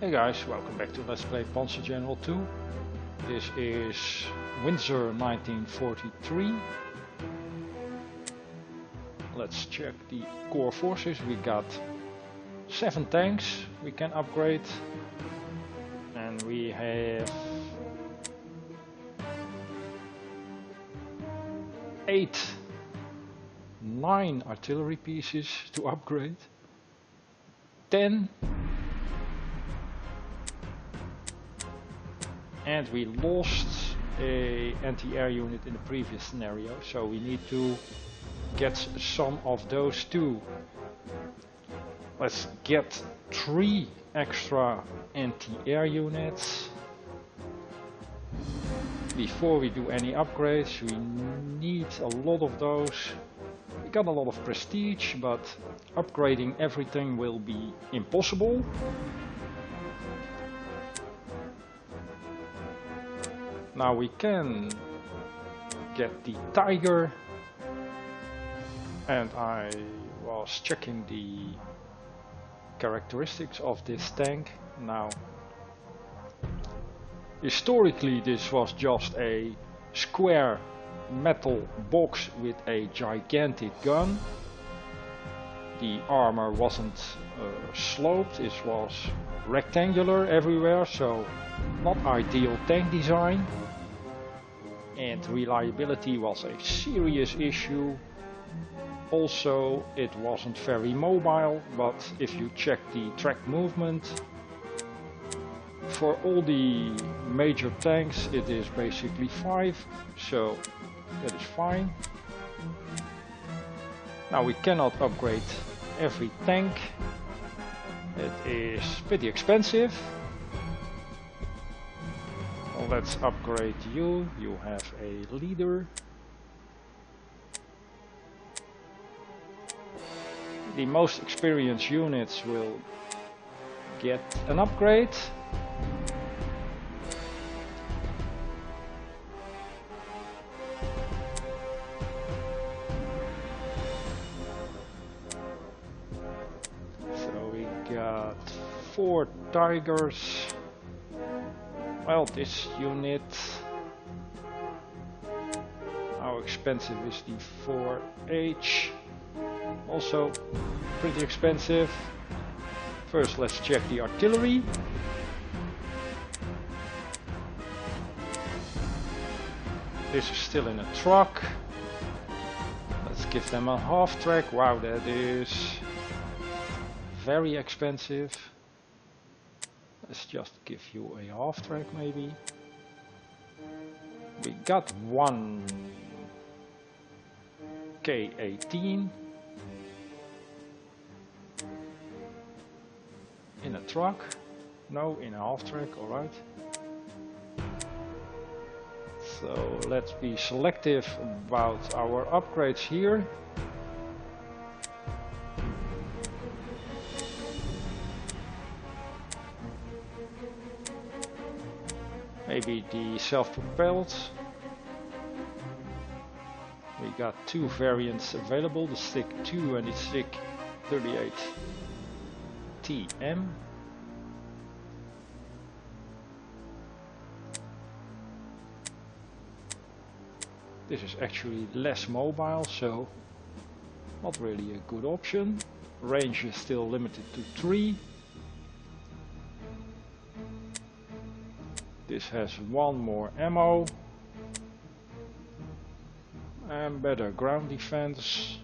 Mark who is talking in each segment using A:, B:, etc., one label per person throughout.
A: Hey guys, welcome back to Let's Play Panzer General 2. This is Windsor 1943. Let's check the core forces. We got 7 tanks we can upgrade. And we have 9 artillery pieces to upgrade. 10. And we lost a anti-air unit in the previous scenario, so we need to get some of those too. Let's get 3 extra anti-air units. Before we do any upgrades, we need a lot of those. We got a lot of prestige, but upgrading everything will be impossible. Now we can get the Tiger, and I was checking the characteristics of this tank. Now, historically this was just a square metal box with a gigantic gun. The armor wasn't sloped, it was rectangular everywhere, so not ideal tank design. And reliability was a serious issue. Also, it wasn't very mobile, but if you check the track movement, for all the major tanks it is basically 5, so that is fine. Now we cannot upgrade every tank, it is pretty expensive. Let's upgrade you. You have a leader. The most experienced units will get an upgrade. So we got 4 Tigers. Well, this unit, how expensive is the 4H? Also pretty expensive. First let's check the artillery. This is still in a truck. Let's give them a half track. Wow, that is very expensive. Let's just give you a half track maybe. We got 1 K-18 in a truck. No, in a half track, alright. So let's be selective about our upgrades here. Maybe the self-propelled. We got 2 variants available, the SIG 2 and the SIG 38 TM. This is actually less mobile, so not really a good option. Range is still limited to 3. This has 1 more ammo and better ground defense.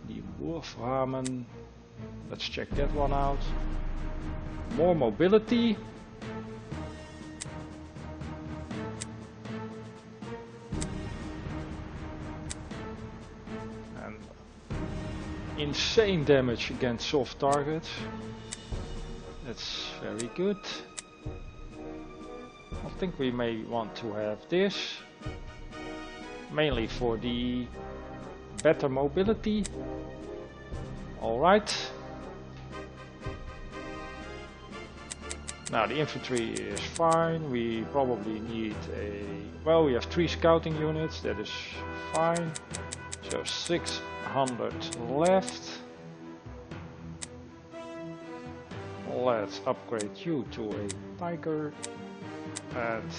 A: The Wolframen, let's check that one out. More mobility. And insane damage against soft targets. That's very good. I think we may want to have this, mainly for the better mobility. Alright. Now the infantry is fine. We probably need well, we have 3 scouting units, that is fine. So 600 left. let's upgrade you to a Tiger, and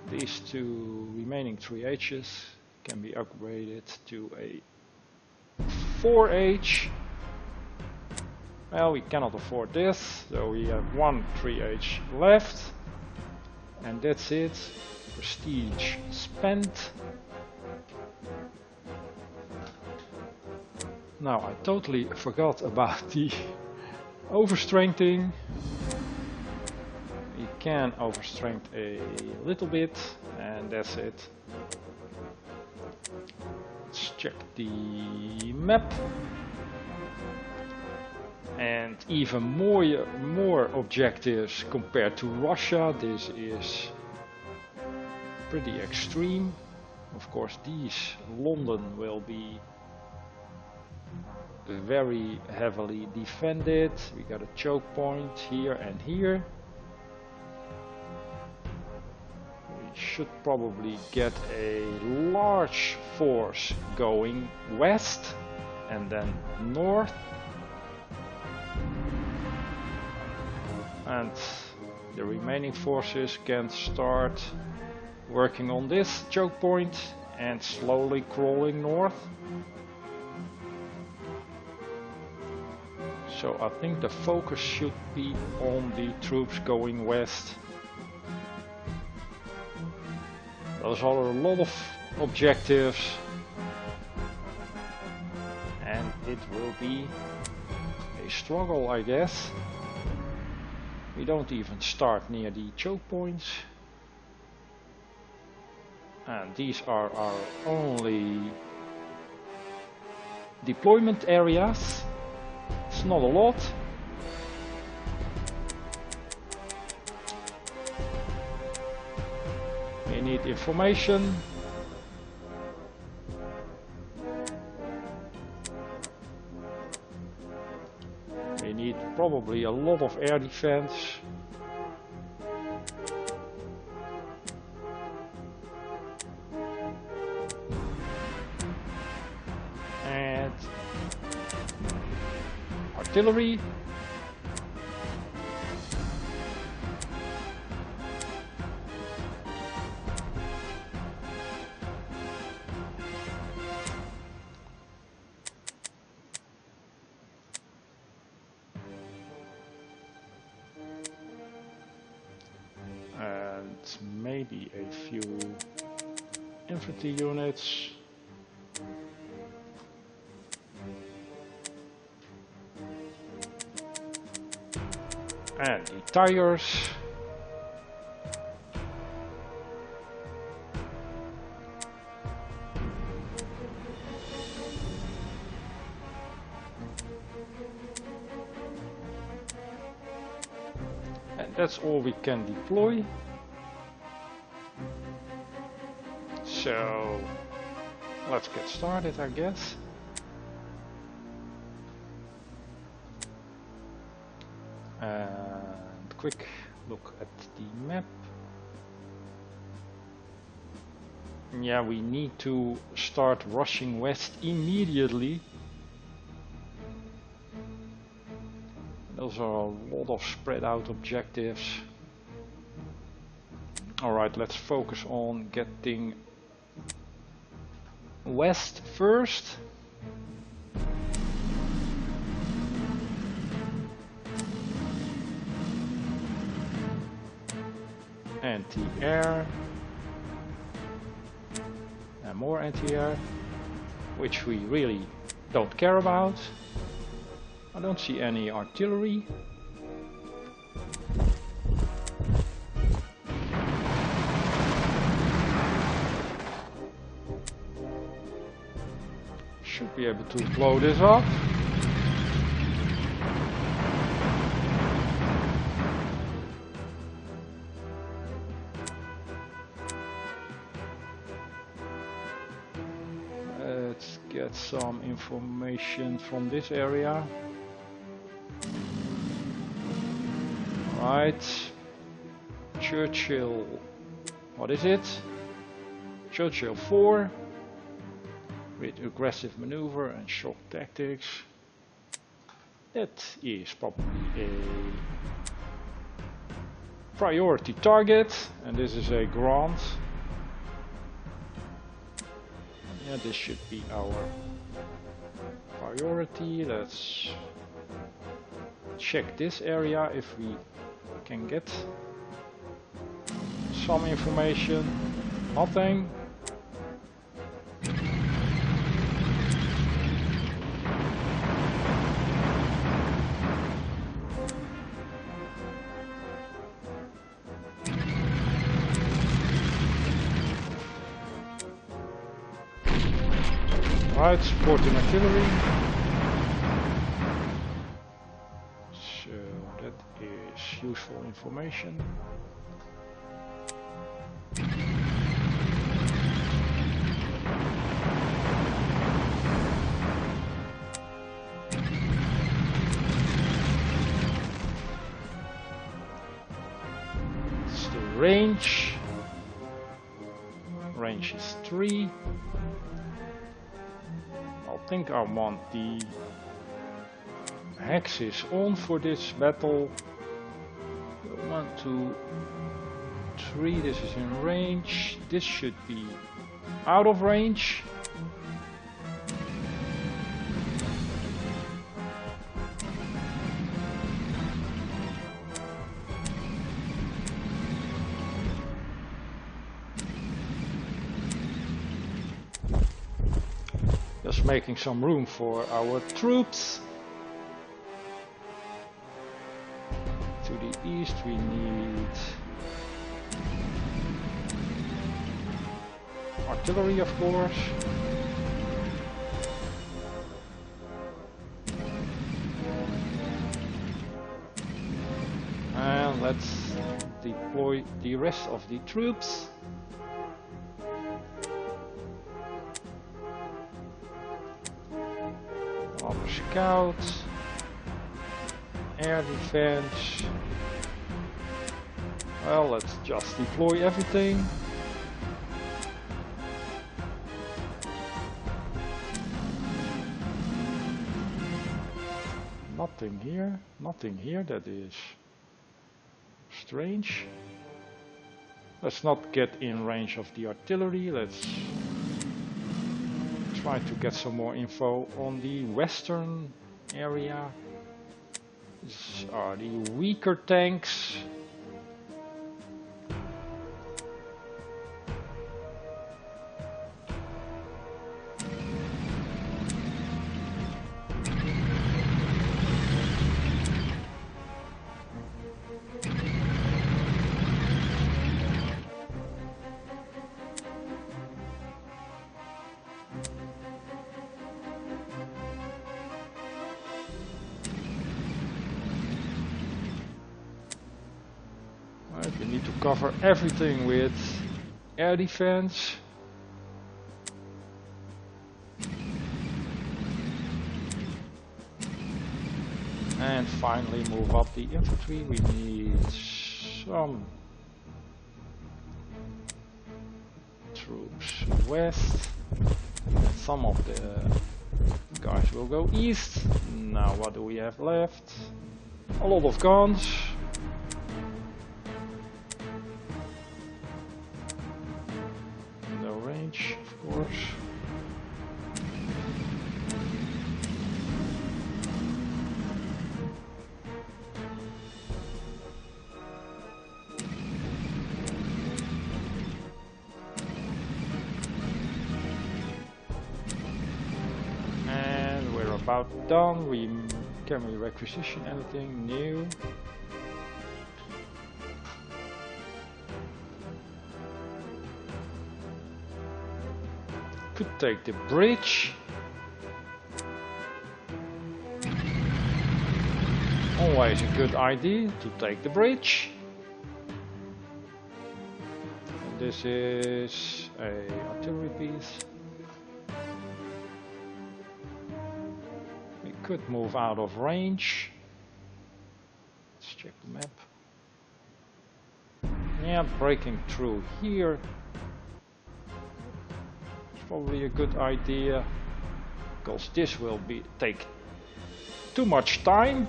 A: these two remaining 3Hs can be upgraded to a 4H. Well, we cannot afford this, so we have one 3H left, and that's it. Prestige spent. Now I totally forgot about the overstrengthing. We can overstrength a little bit, and that's it. Let's check the map. And even more objectives compared to Russia. This is pretty extreme. Of course, London will be very heavily defended. We got a choke point here and here. We should probably get a large force going west and then north. And the remaining forces can start working on this choke point and slowly crawling north. So I think the focus should be on the troops going west. Those are a lot of objectives, and it will be a struggle, I guess. We don't even start near the choke points. And these are our only deployment areas. It's not a lot. We need information. We need probably a lot of air defense. And artillery. And maybe a few infantry units. And the Tigers. And that's all we can deploy. So let's get started, I guess. And quick look at the map. Yeah, we need to start rushing west immediately. Those are a lot of spread out objectives. Alright, let's focus on getting west first. Anti-air. And more anti-air, which we really don't care about. I don't see any artillery. Should be able to blow this up. Let's get some information from this area. Right, Churchill, what is it? Churchill 4. with aggressive maneuver and shock tactics. That is probably a priority target, and this is a grant. Yeah, this should be our priority. Let's check this area if we can get some information. Nothing. Right, supporting artillery. So that is useful information. It's the range. Range is 3. I think I want the hexes on for this battle. 1, 2, 3, this is in range. This should be out of range. Just making some room for our troops. To the east we need artillery, of course. And let's deploy the rest of the troops. Scout, air defense. Well, let's just deploy everything. Nothing here, nothing here. That is strange. Let's not get in range of the artillery. Let's try to get some more info on the western area. These are the weaker tanks. We need to cover everything with air defense. And finally move up the infantry. We need some troops west. And some of the guys will go east. Now what do we have left? A lot of guns. Of course. And we're about done. Can we requisition anything new? Could take the bridge. Always a good idea to take the bridge. And this is a artillery piece. We could move out of range. Let's check the map. Yeah, breaking through here. probably a good idea, because this will take too much time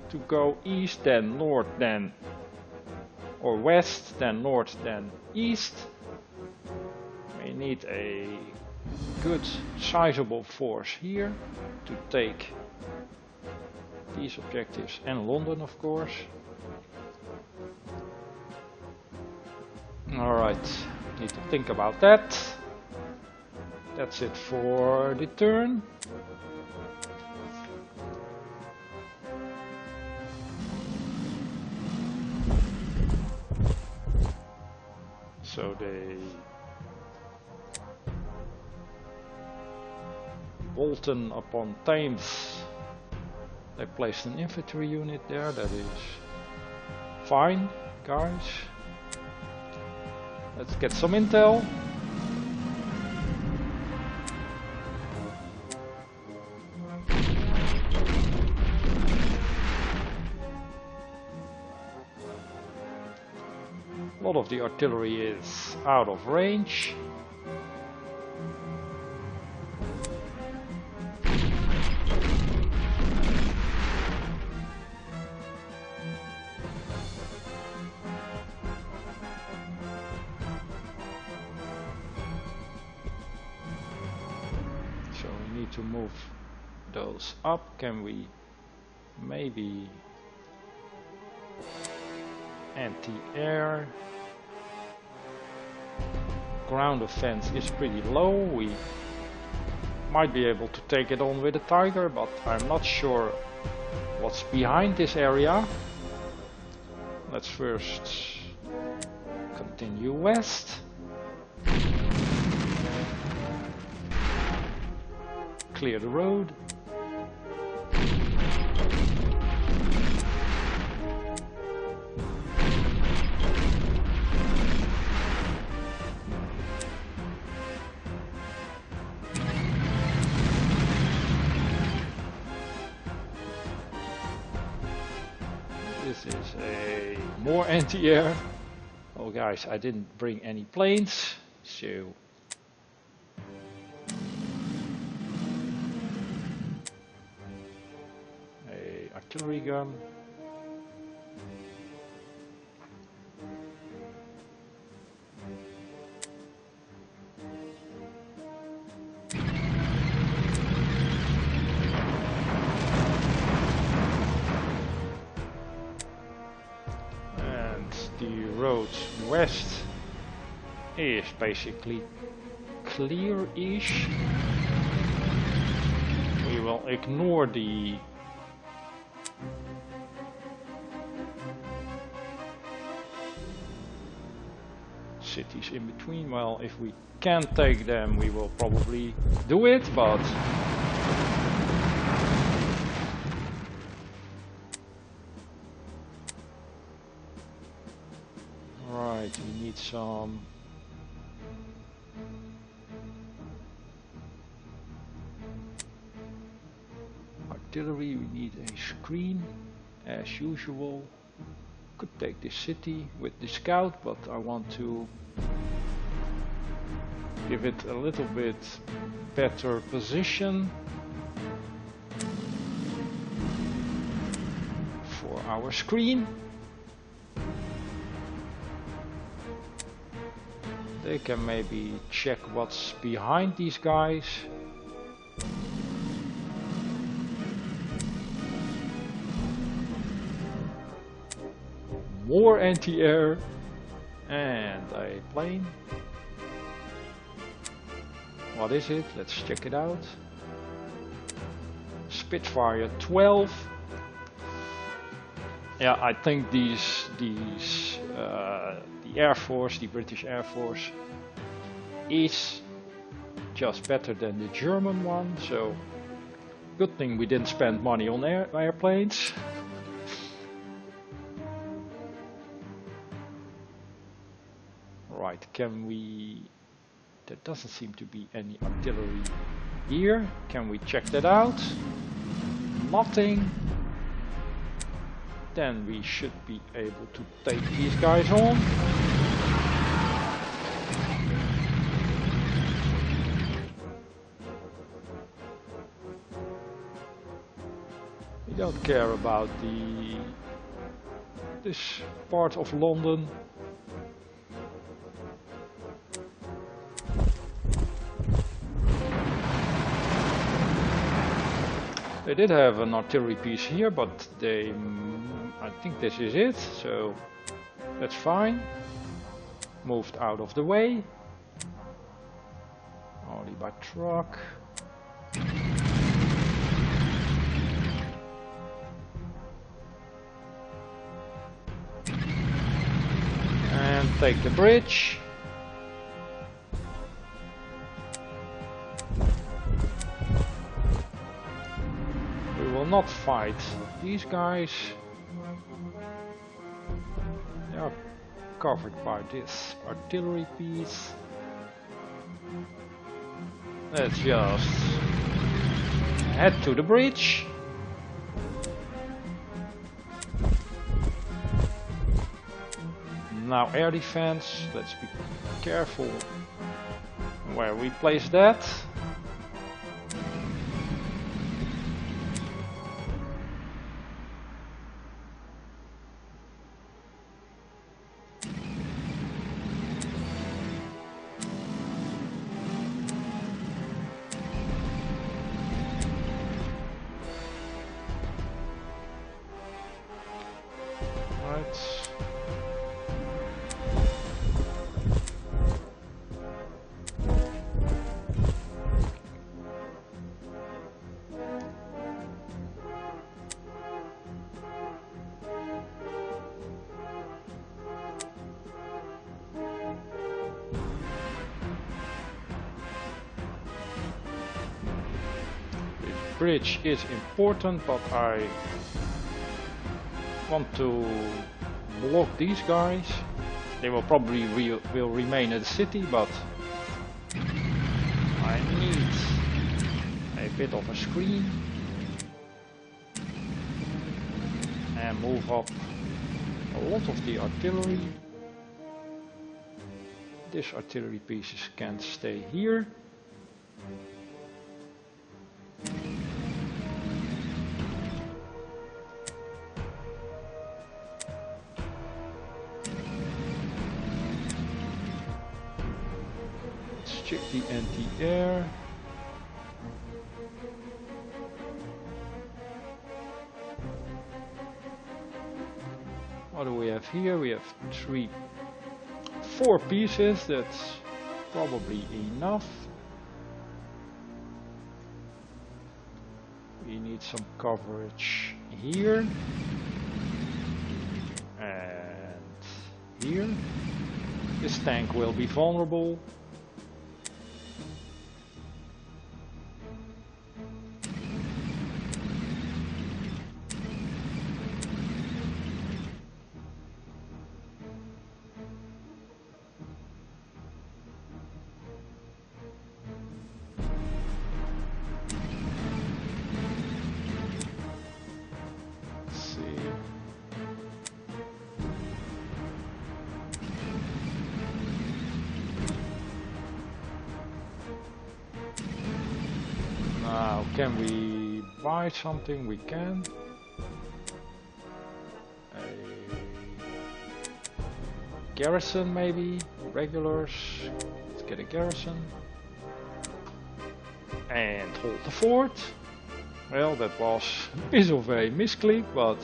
A: to go east, then north, then or west, then north, then east. We need a good sizable force here to take these objectives, and London of course. Alright, need to think about that. That's it for the turn. So they Bolton upon Thames, they placed an infantry unit there. That is fine, guys. Let's get some intel. A lot of the artillery is out of range. So we need to move those up. Can we maybe anti-air? Ground offense is pretty low. We might be able to take it on with a Tiger, but I'm not sure what's behind this area. Let's first continue west. Clear the road. This is a more anti-air. Oh guys, I didn't bring any planes, so a artillery gun. The road west is basically clear-ish. We will ignore the cities in between. Well, if we can take them, we will probably do it, but we need some artillery. We need a screen as usual. Could take this city with the scout, but I want to give it a little bit better position for our screen. They can maybe check what's behind these guys. More anti-air and a plane. What is it? Let's check it out. Spitfire 12. Yeah, I think the Air Force, the British Air Force, is just better than the German one, so good thing we didn't spend money on airplanes. Right, can we... There doesn't seem to be any artillery here. Can we check that out? Nothing. Then we should be able to take these guys on. We don't care about this part of London. They did have an artillery piece here, but I think this is it, so that's fine. Moved out of the way. Only by truck. And take the bridge. We will not fight these guys. They are covered by this artillery piece. Let's just head to the bridge. Now air defense, let's be careful where we place that. Bridge is important, but I want to block these guys. They will probably will remain in the city, but I need a bit of a screen and move up a lot of the artillery. This artillery pieces can stay here. Check the anti-air. What do we have here? We have 4 pieces. That's probably enough. We need some coverage here and here. This tank will be vulnerable. Can we buy something? We can. A garrison maybe? Regulars. Let's get a garrison. And hold the fort. Well, that was a bit of a misclick, but...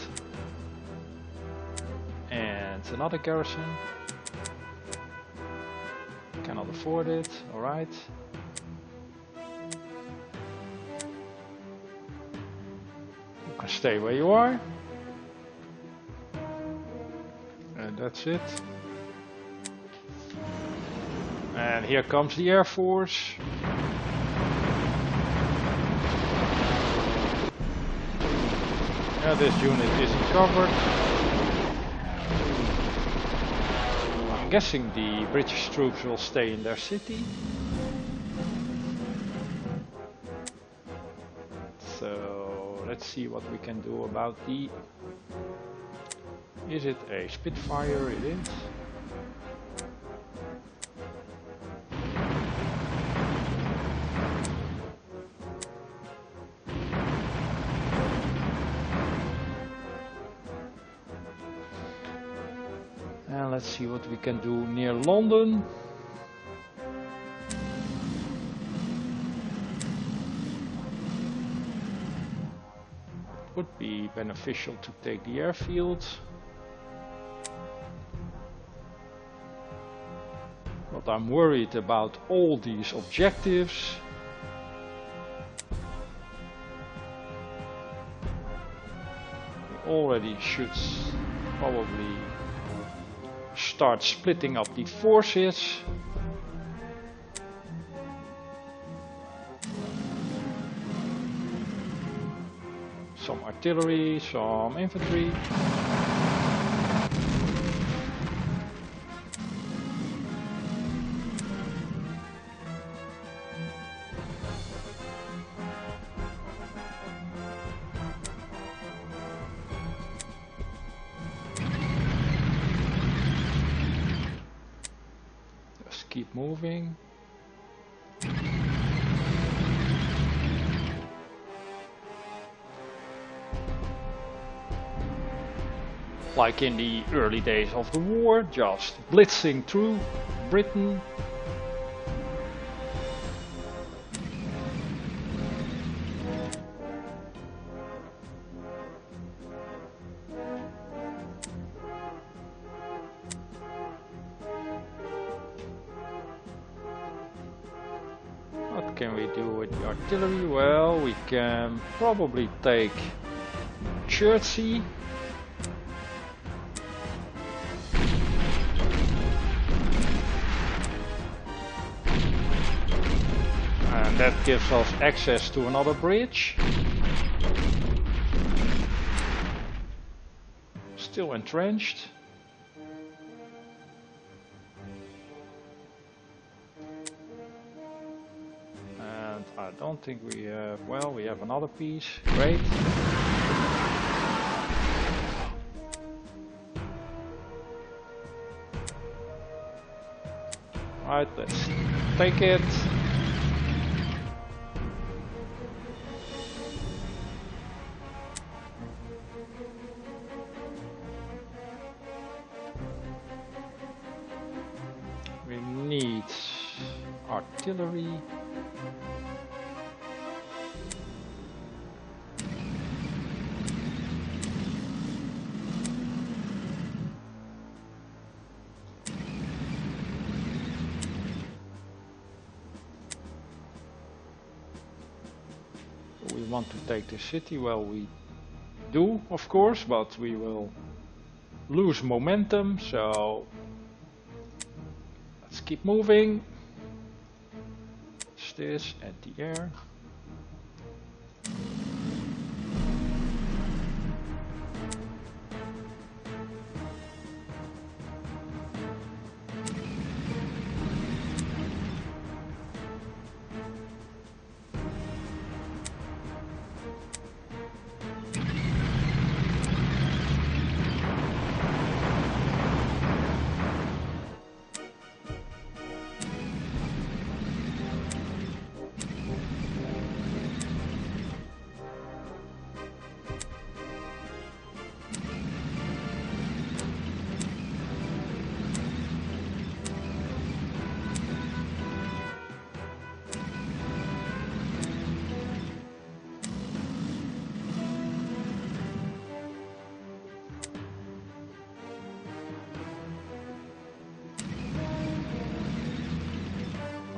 A: And another garrison. Cannot afford it, alright. Stay where you are, and that's it. And here comes the Air Force. Yeah, this unit isn't covered. I'm guessing the British troops will stay in their city. Let's see what we can do about the... Is it a Spitfire? It is. Let's see what we can do near London. Would be beneficial to take the airfield. But I'm worried about all these objectives. We already should probably start splitting up the forces. Some artillery, some infantry. Just keep moving. Like in the early days of the war, just blitzing through Britain. What can we do with the artillery? Well, we can probably take Chertsey. That gives us access to another bridge. Still entrenched. And I don't think we have, well, we have another piece. Great. Alright, let's take it. Need artillery. We want to take the city. Well, we do, of course, but we will lose momentum, so let's keep moving. What's this? Anti-air.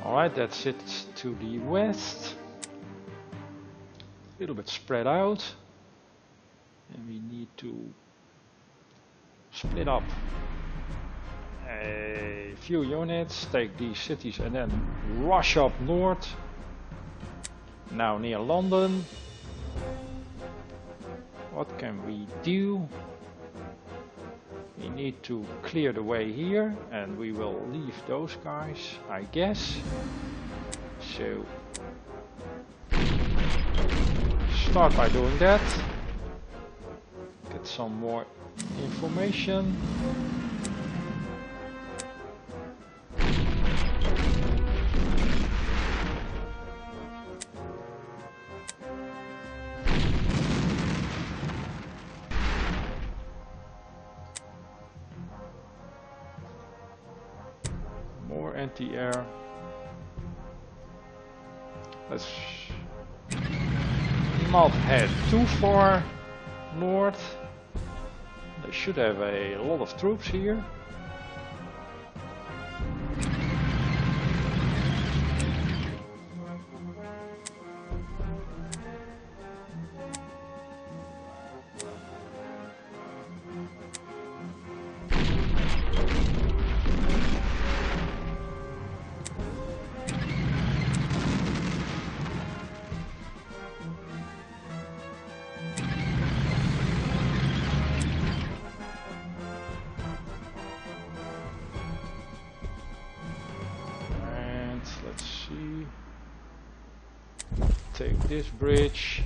A: Alright, that's it to the west. A little bit spread out. And we need to split up a few units, take these cities and then rush up north. Now near London. What can we do? We need to clear the way here and we will leave those guys, I guess. So start by doing that. Get some more information. anti-air. Let's not head too far north. They should have a lot of troops here. Take this bridge.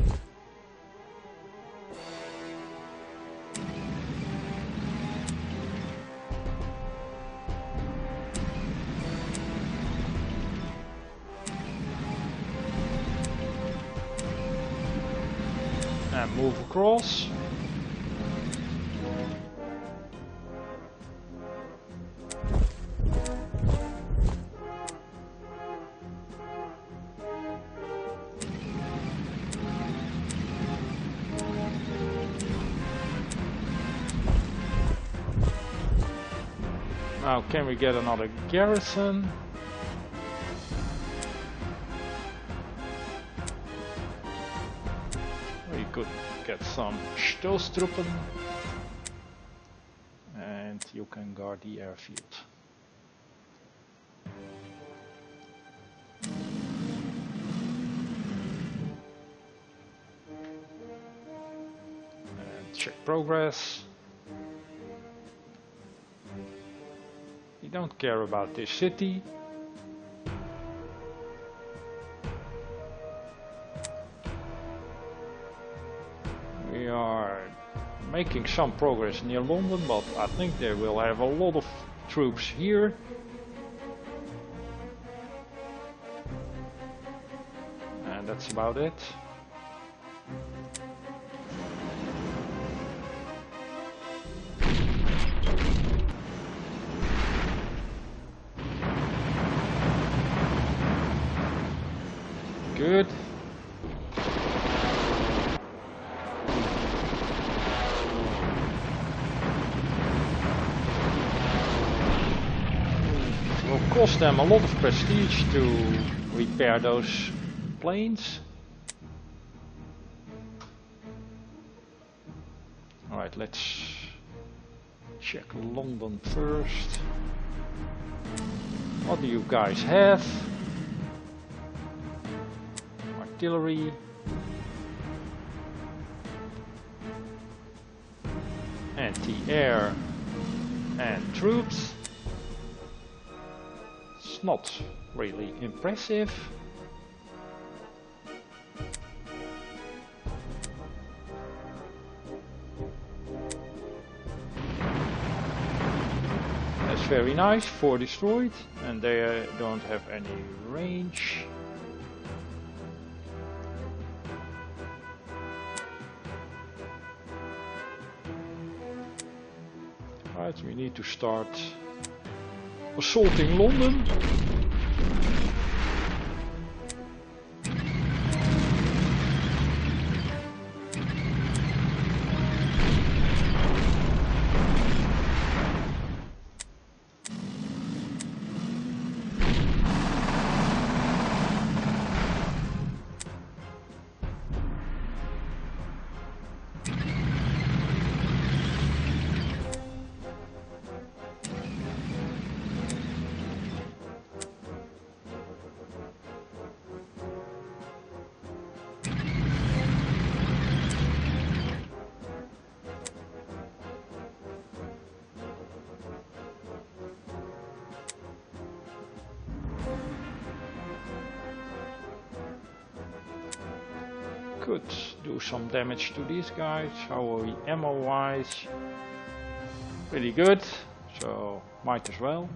A: And move across. Now, can we get another garrison? We could get some Stoßtruppen, and you can guard the airfield. And check progress. We don't care about this city. We are making some progress near London, but I think they will have a lot of troops here. And that's about it. Good. It will cost them a lot of prestige to repair those planes. Alright, let's check London first. What do you guys have? Artillery. Anti-air and troops. It's not really impressive. That's very nice. 4 destroyed, and they don't have any range. Right, we need to start assaulting London. Could do some damage to these guys. How are we ammo wise? Pretty good, so might as well.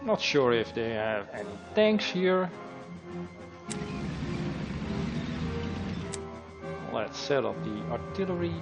A: Not sure if they have any tanks here. Let's set up the artillery.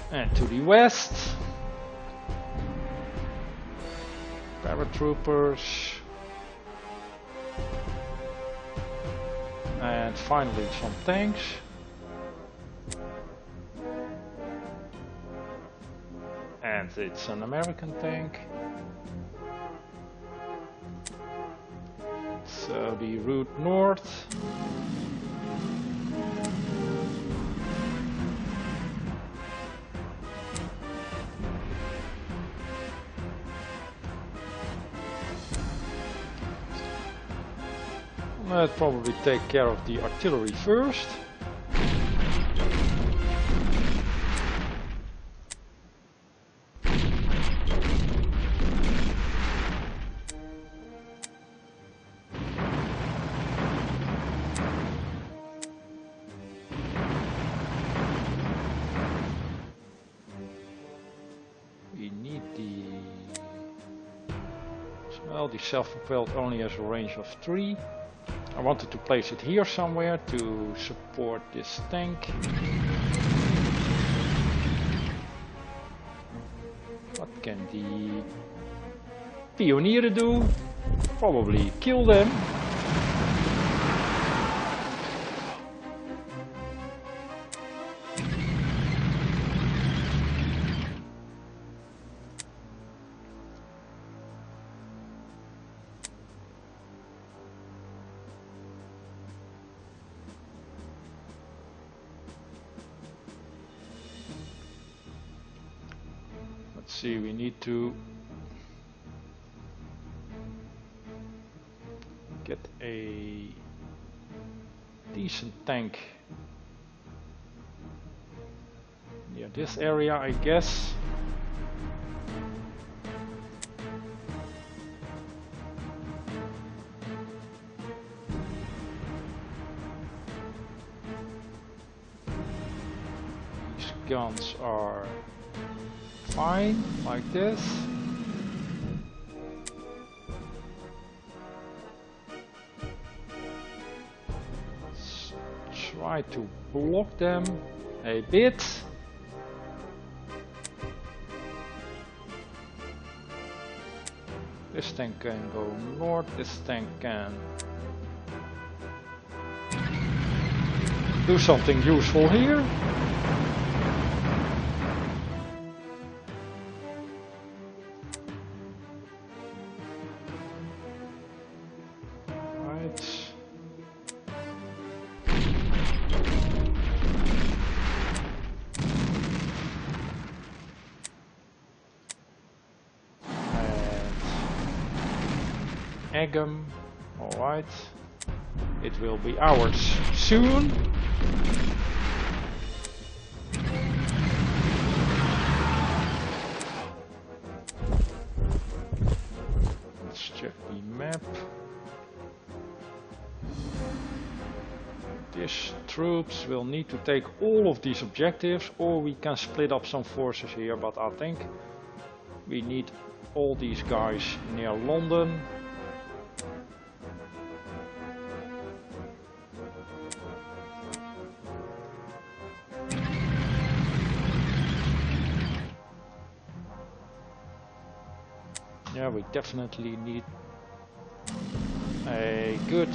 A: And to the west, paratroopers, and finally some tanks. And it's an American tank. So the route north. I'll probably take care of the artillery first. We need the... Well, the self-propelled only has a range of 3. I wanted to place it here somewhere to support this tank. What can the Pioneer do? Probably kill them. See, we need to get a decent tank near this area, I guess. These guns are fine, like this. Let's try to block them a bit. This tank can go north, this tank can do something useful here. Alright, it will be ours soon. Let's check the map. These troops will need to take all of these objectives, or we can split up some forces here, but I think we need all these guys near London. Yeah, we definitely need a good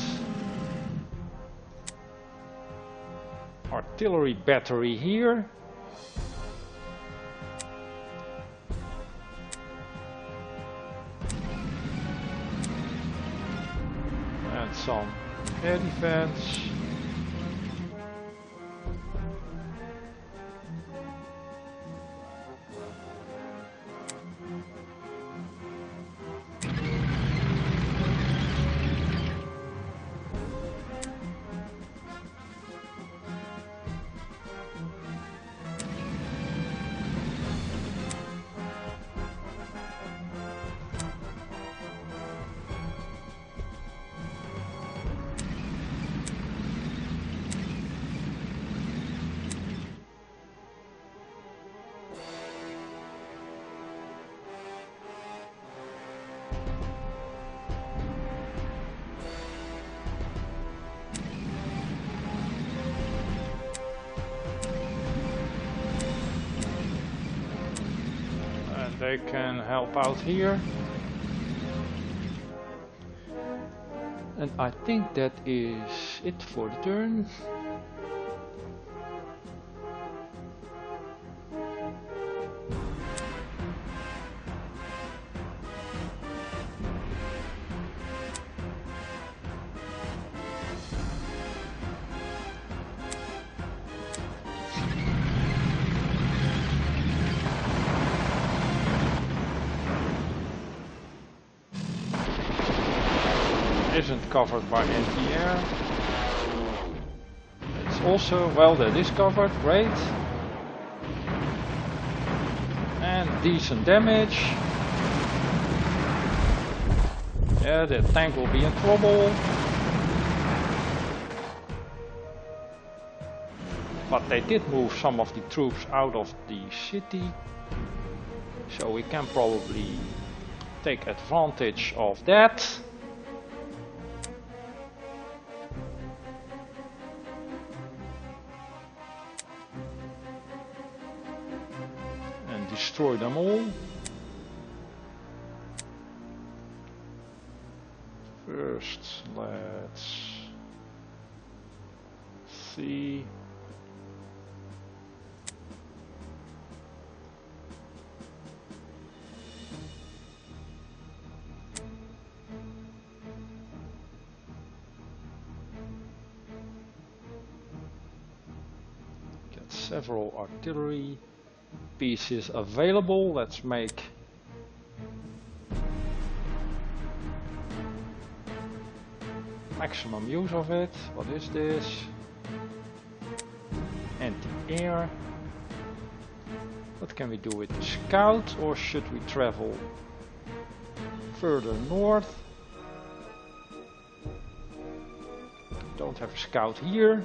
A: artillery battery here. And some air defense. they can help out here. And I think that is it for the turn. Isn't covered by anti-air. It's also, well, that is covered, great. And decent damage. Yeah, the tank will be in trouble. But they did move some of the troops out of the city. So we can probably take advantage of that. Destroy them all. First, let's see. Get several artillery pieces available. Let's make maximum use of it. What is this? Anti-air. What can we do with the scout, or should we travel further north? Don't have a scout here.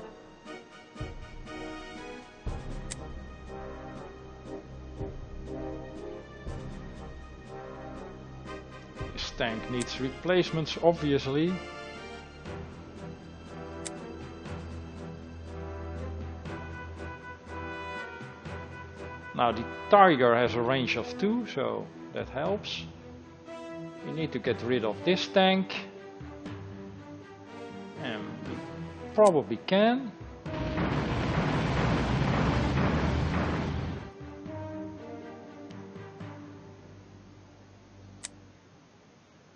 A: Tank needs replacements, obviously. Now the Tiger has a range of 2, so that helps. We need to get rid of this tank. And we probably can.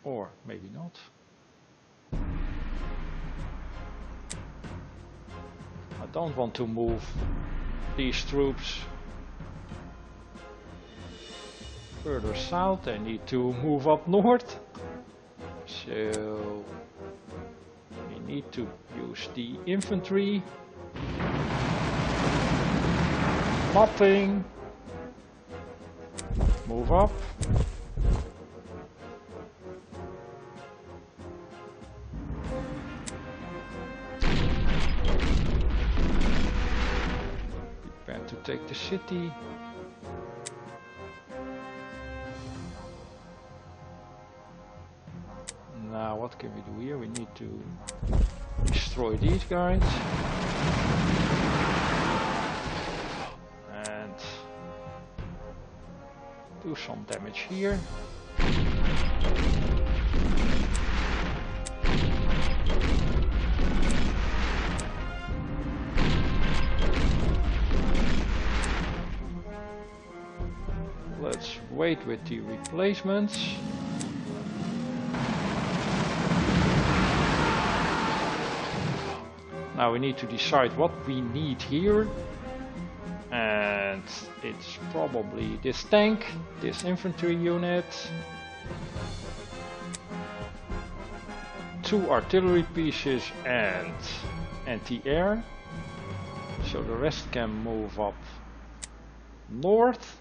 A: Or maybe not. I don't want to move these troops further south. They need to move up north. So we need to use the infantry. Nothing. Move up. Take the city. Now what can we do here? We need to destroy these guys. And do some damage here. Let's wait with the replacements. Now we need to decide what we need here. And it's probably this tank, this infantry unit, 2 artillery pieces and anti-air. So the rest can move up north.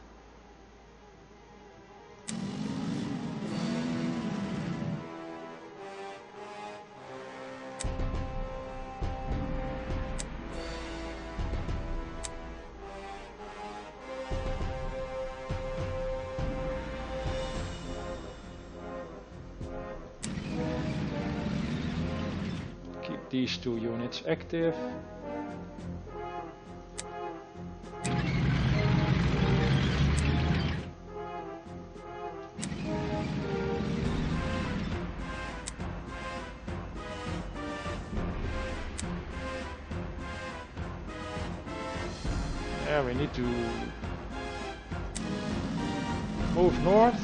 A: These 2 units active. Yeah, we need to move north.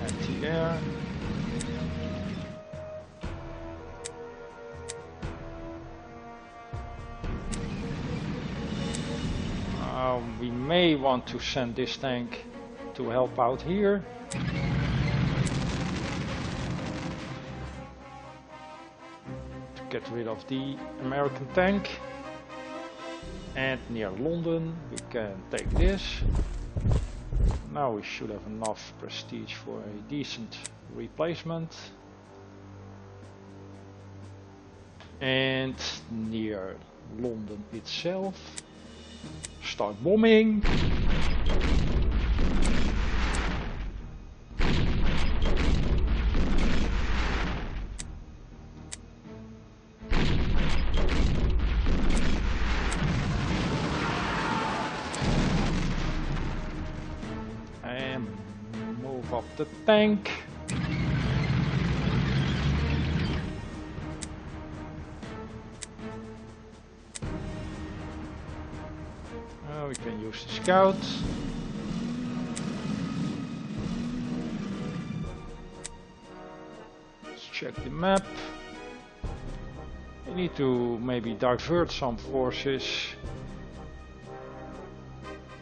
A: Anti-air. We may want to send this tank to help out here. To get rid of the American tank. And near London we can take this. Now we should have enough prestige for a decent replacement. And near London itself, start bombing. And move up the tank. We can use the scout. Let's check the map. We need to maybe divert some forces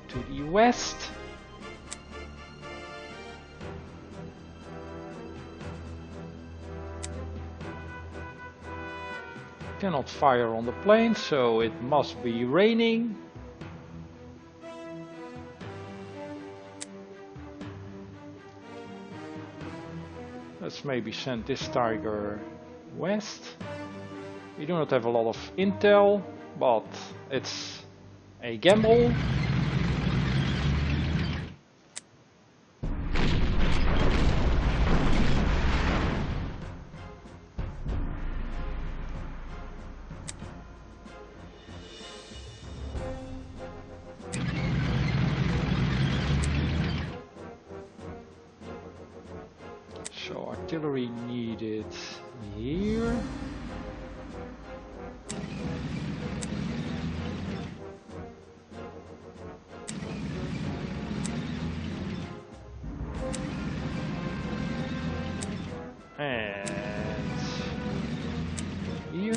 A: to the west. Cannot fire on the plane, so it must be raining. Let's maybe send this Tiger west. We do not have a lot of intel, but it's a gamble. So artillery needed here. And here.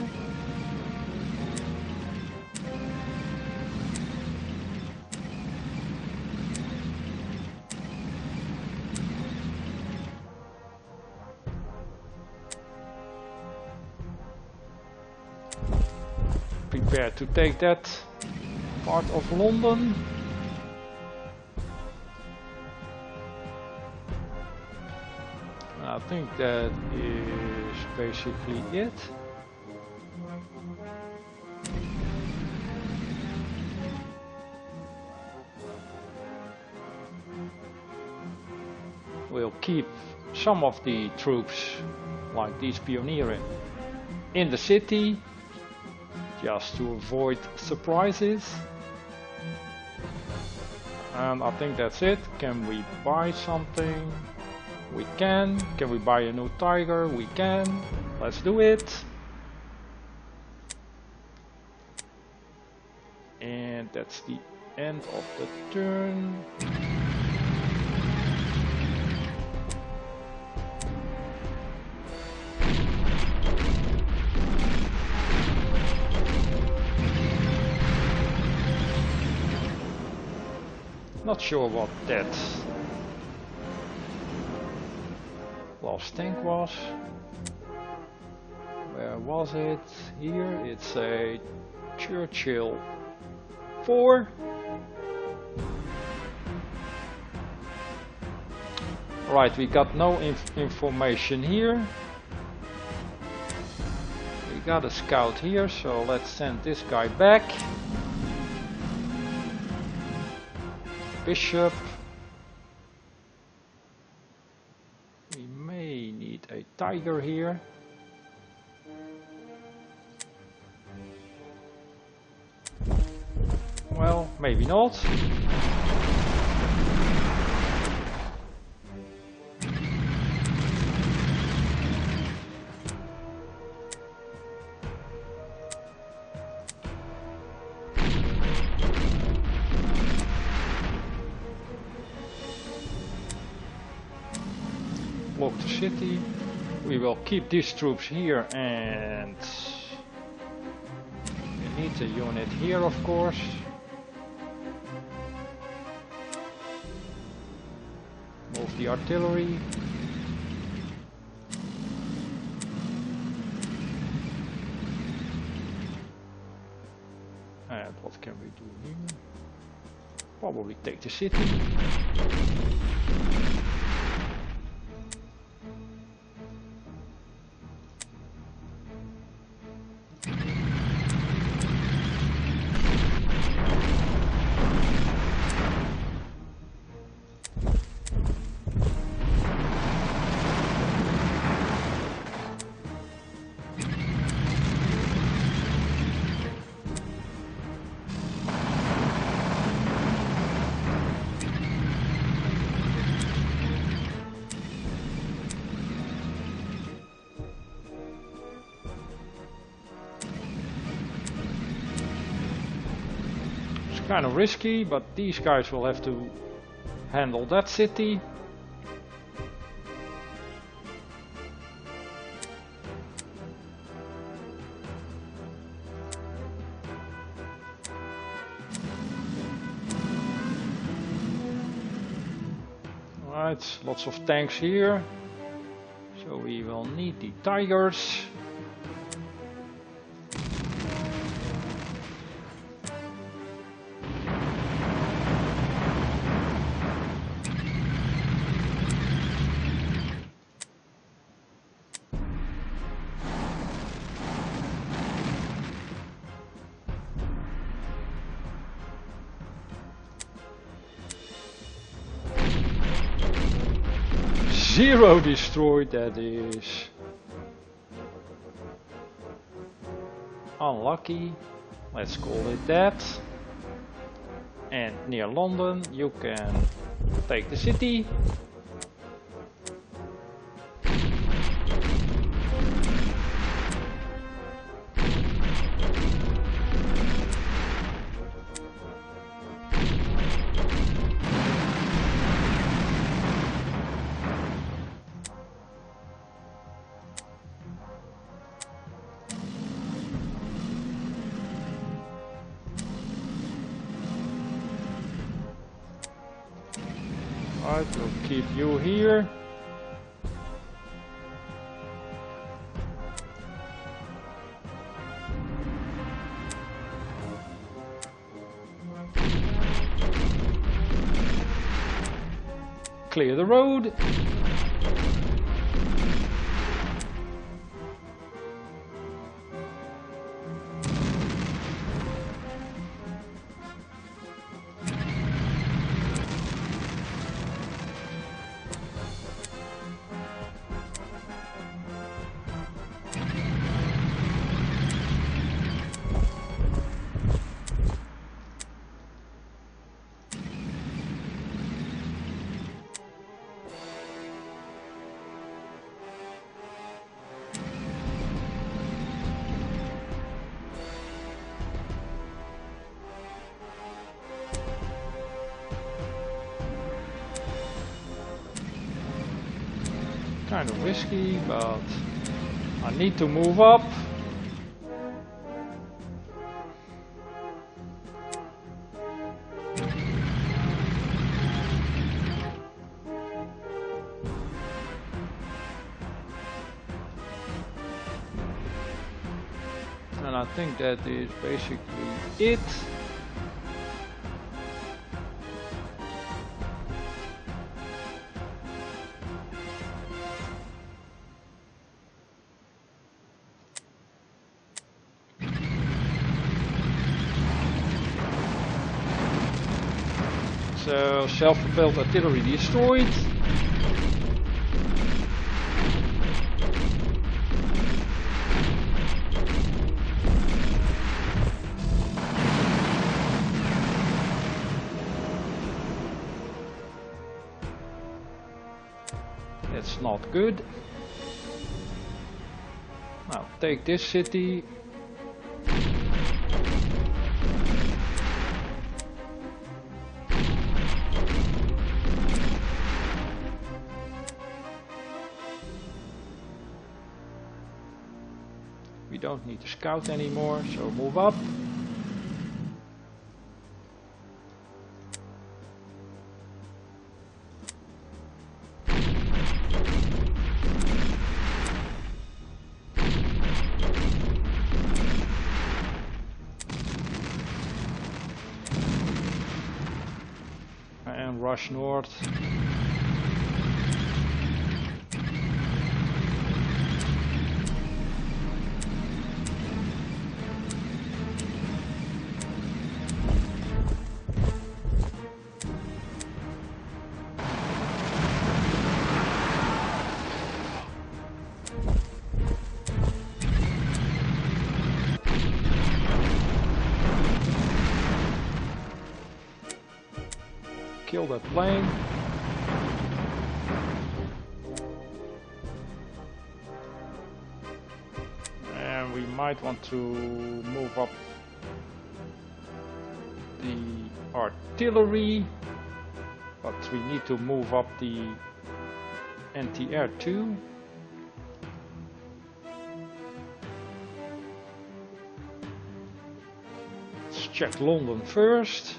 A: Prepare to take that part of London. I think that is basically it. We'll keep some of the troops, like these pioneers, in the city, just to avoid surprises. And I think that's it. Can we buy something? We can. Can we buy a new Tiger? We can. Let's do it. And that's the end of the turn. Not sure what that last tank was. Where was it? Here it's a Churchill 4. Right, we got no information here. We got a scout here, so let's send this guy back. Bishop. We may Tiger here. Well, maybe not. Block the city. We will keep these troops here, and we need a unit here, of course. Move the artillery. And what can we do here? Probably take the city. Kind of risky, but these guys will have to handle that city. Alright, lots of tanks here, so we will need the Tigers. Zero destroyed, that is unlucky, let's call it that. And near London you can take the city. Alright, we'll keep you here. Clear the road. Kind of risky, but I need to move up. And I think that is basically it. So self-propelled artillery destroyed. That's not good. Now take this city. We don't need to scout anymore, so move up. And rush north. Kill that plane. And we might want to move up the artillery, but we need to move up the anti-air too. Let's check London first.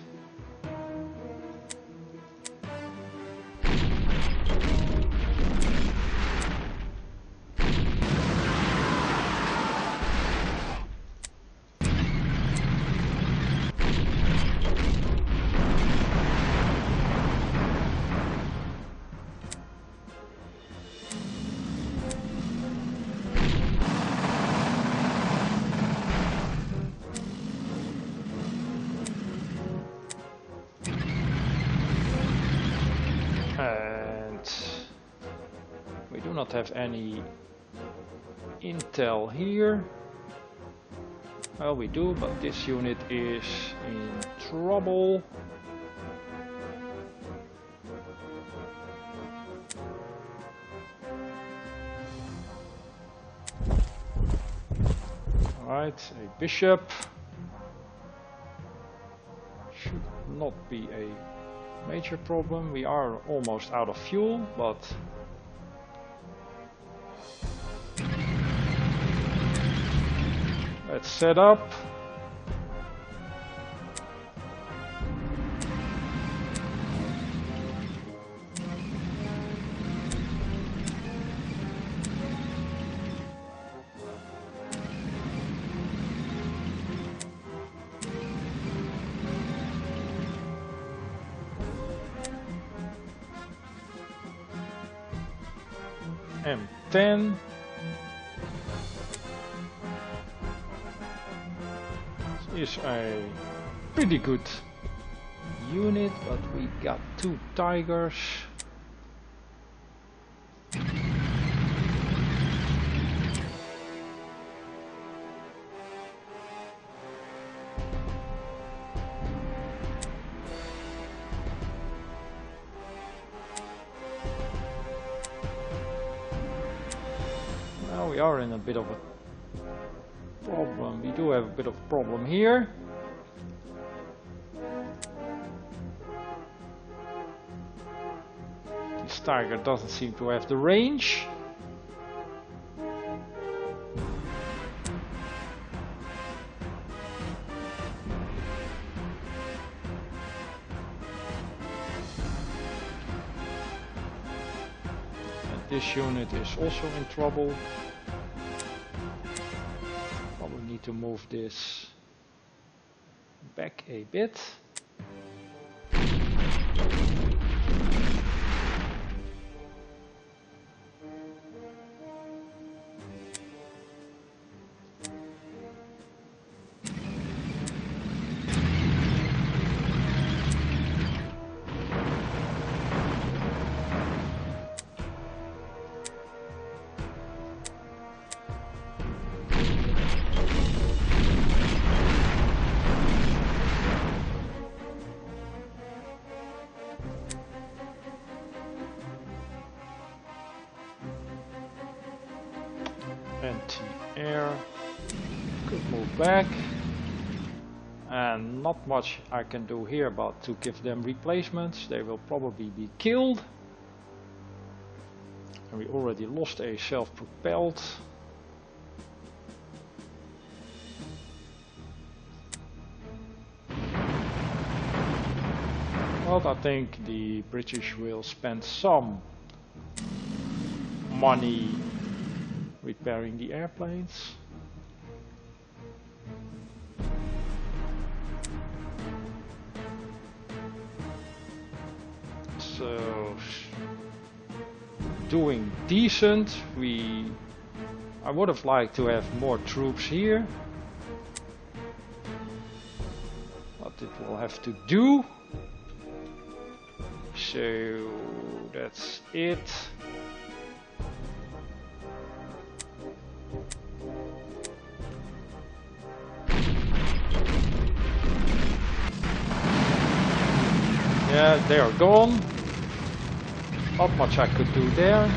A: Not have any intel here. Well, we do, but this unit is in trouble. Alright, a bishop. Should not be a major problem. We are almost out of fuel, but let's set up. M10. Is a pretty good unit, but we got 2 Tigers. Now we are in a bit of a problem. We do have a bit of a problem here. This Tiger doesn't seem to have the range. And this unit is also in trouble. To move this back a bit. anti-air. Could move back. And not much I can do here but to give them replacements. They will probably be killed. And we already lost a self-propelled. But I think the British will spend some money repairing the airplanes. So doing decent. I would have liked to have more troops here, but it will have to do. So that's it. Yeah, they are gone. Not much I could do there.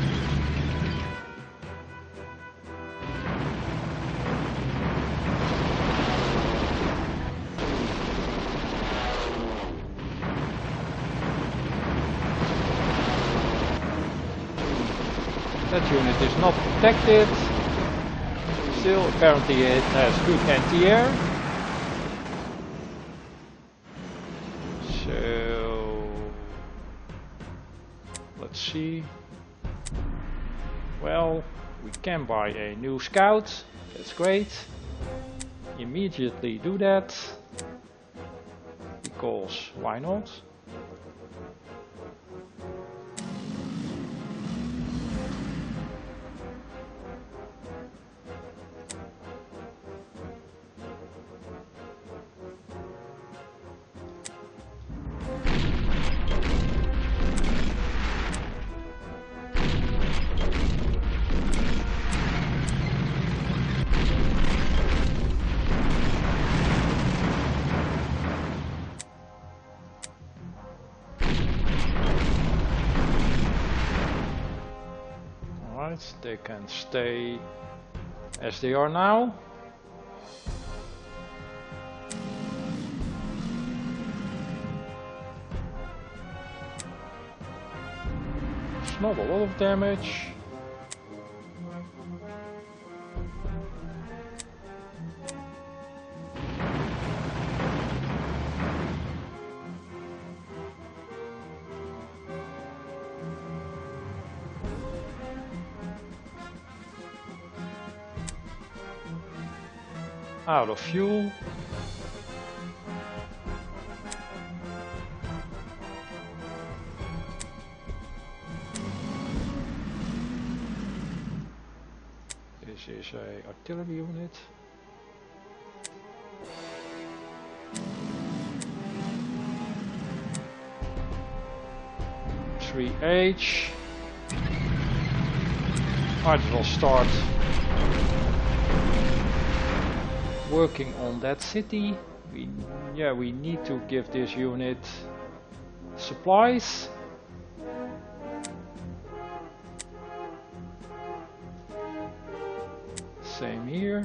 A: That unit is not protected. Still, apparently it has good anti-air. So, let's see. Well, we can buy a new scout. That's great. Immediately do that. Because why not? They can stay as they are now. It's not a lot of damage. Out of fuel. This is a artillery unit. H. Might as well start working on that city. We need to give this unit supplies. Same here.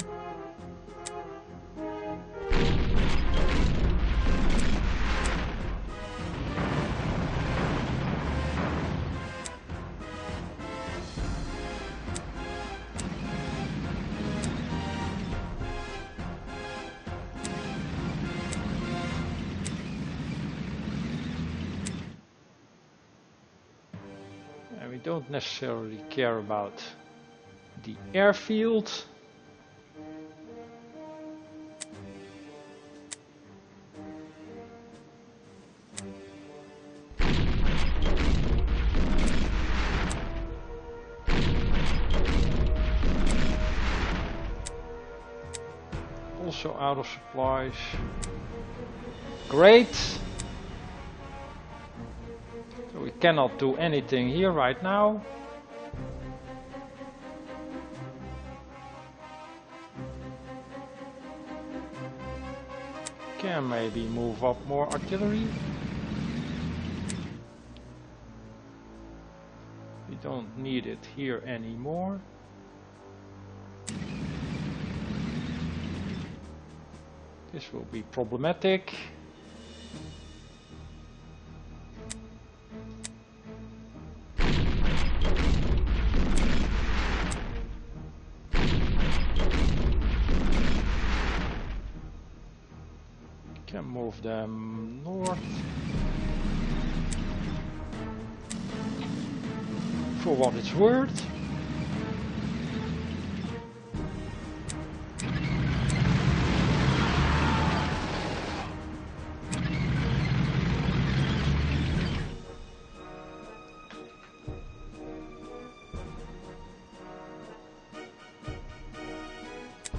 A: Don't necessarily care about the airfield. Also out of supplies. Great. We cannot do anything here right now. Can maybe move up more artillery. We don't need it here anymore. This will be problematic. Can move them north. For what it's worth.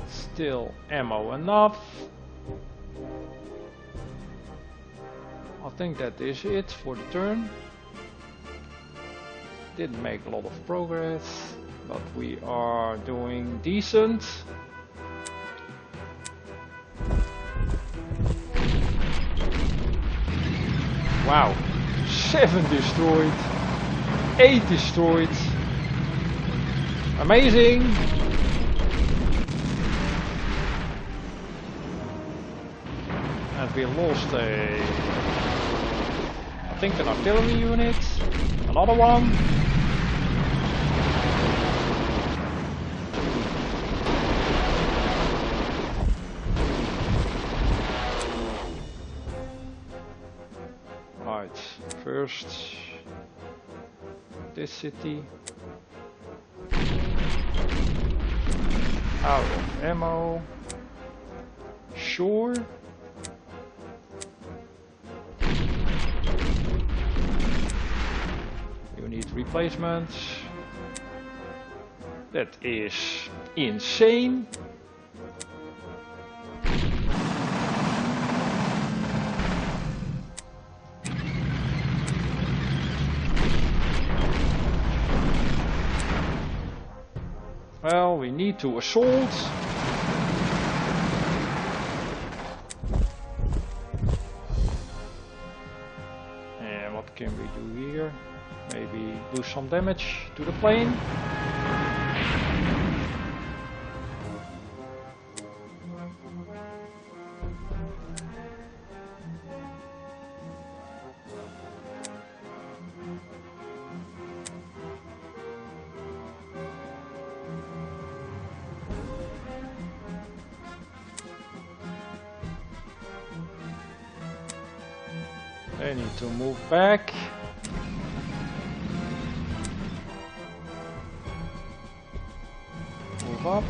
A: Still ammo enough. I think that is it for the turn. Didn't make a lot of progress, but we are doing decent. Wow, 7 destroyed, 8 destroyed. Amazing. And we lost I think an artillery unit, another one. Right, first this city. Out of ammo. Sure. You need replacements. That is insane. Well, we need to assault. And what can we do here? Maybe do some damage to the plane. They need to move back. Move up.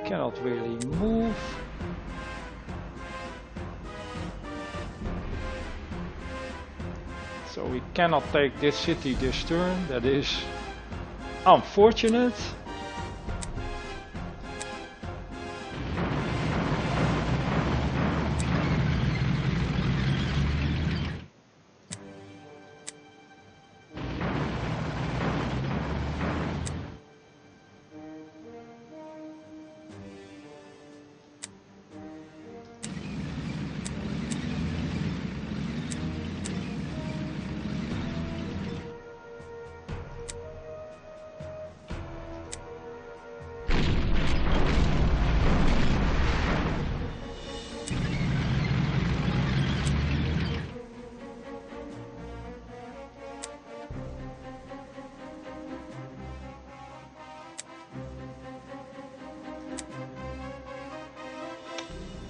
A: Cannot really move. So we cannot take this city this turn. That is unfortunate.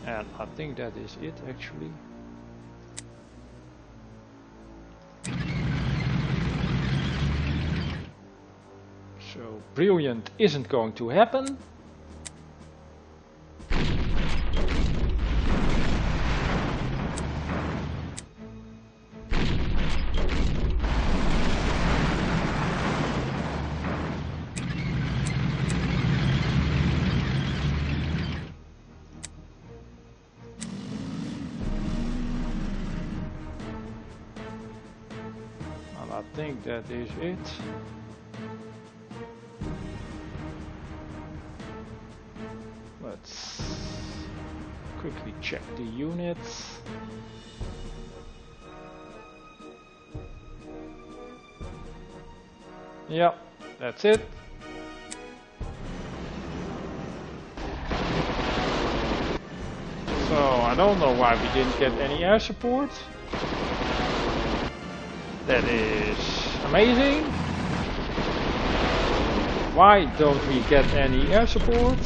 A: And I think that is it actually. So brilliant isn't going to happen. think that is it. Let's quickly check the units. Yeah, that's it. So I don't know why we didn't get any air support. That is amazing. Why don't we get any air support?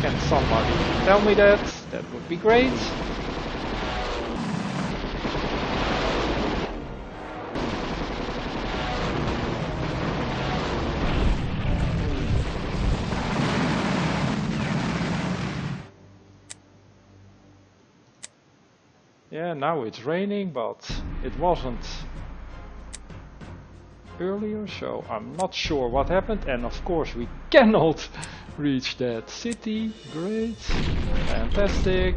A: Can somebody tell me that? That would be great. Yeah, now it's raining, but it wasn't earlier, so I'm not sure what happened. And of course we cannot reach that city. Great, fantastic.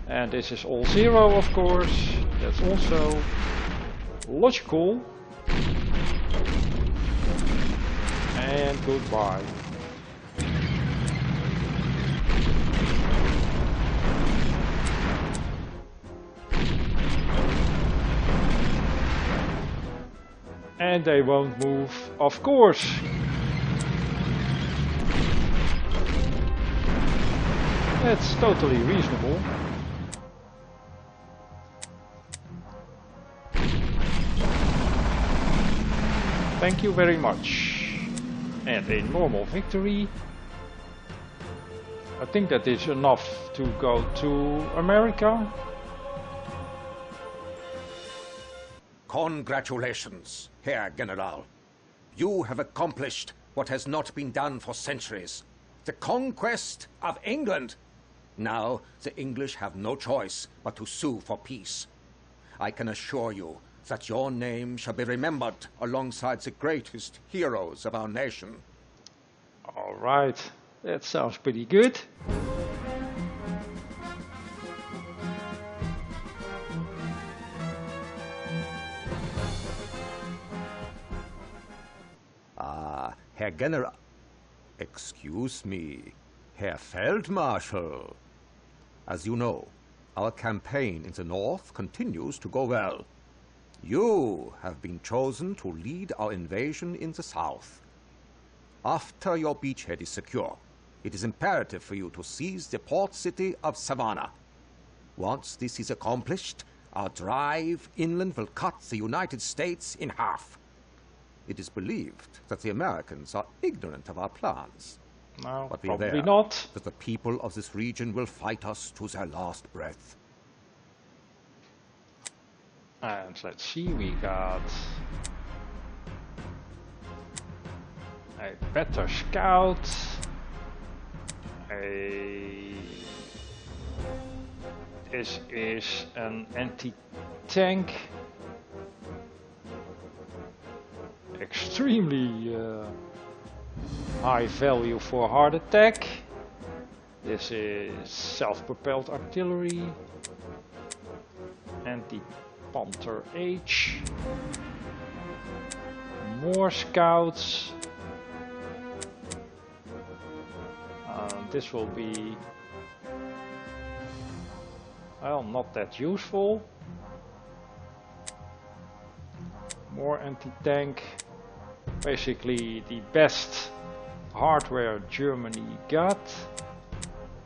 A: And this is all zero, of course. That's also logical. And goodbye. And they won't move, of course. That's totally reasonable. Thank you very much. And a normal victory. I think that is enough to go to America.
B: Congratulations, Herr General. You have accomplished what has not been done for centuries. The conquest of England. Now, the English have no choice but to sue for peace. I can assure you that your name shall be remembered alongside the greatest heroes of our nation.
A: All right, that sounds pretty good.
B: Herr General... Excuse me, Herr Feldmarschall. As you know, our campaign in the north continues to go well. You have been chosen to lead our invasion in the south. After your beachhead is secure, it is imperative for you to seize the port city of Savannah. Once this is accomplished, our drive inland will cut the United States in half. It is believed that the Americans are ignorant of our plans.
A: No,
B: but
A: probably not.
B: That the people of this region will fight us to their last breath.
A: And let's see, we got a better scout, this is an anti-tank, extremely high value for heart attack. This is self-propelled artillery, anti-Panzer H, more scouts. This will be, well, not that useful. More anti-tank. Basically the best hardware Germany got.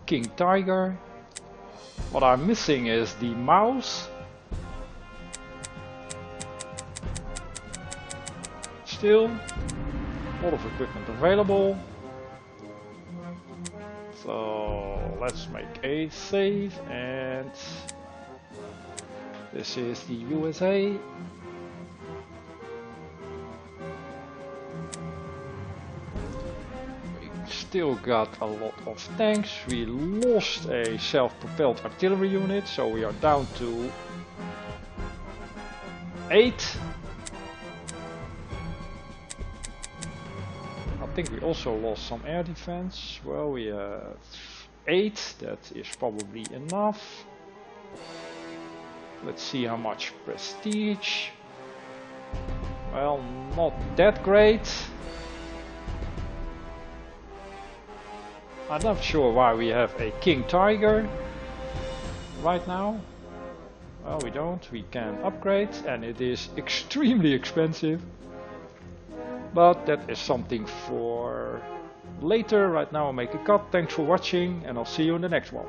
A: King Tiger. What I'm missing is the mouse. Still, a lot of equipment available. So let's make a save, and this is the USA. Still got a lot of tanks. We lost a self-propelled artillery unit, so we are down to 8. I think we also lost some air defense. Well, we have 8, that is probably enough. Let's see how much prestige. Well, not that great. I'm not sure why we have a King Tiger right now. Well, we don't. We can upgrade, and it is extremely expensive. But that is something for later. Right now I'll make a cut. Thanks for watching, and I'll see you in the next one.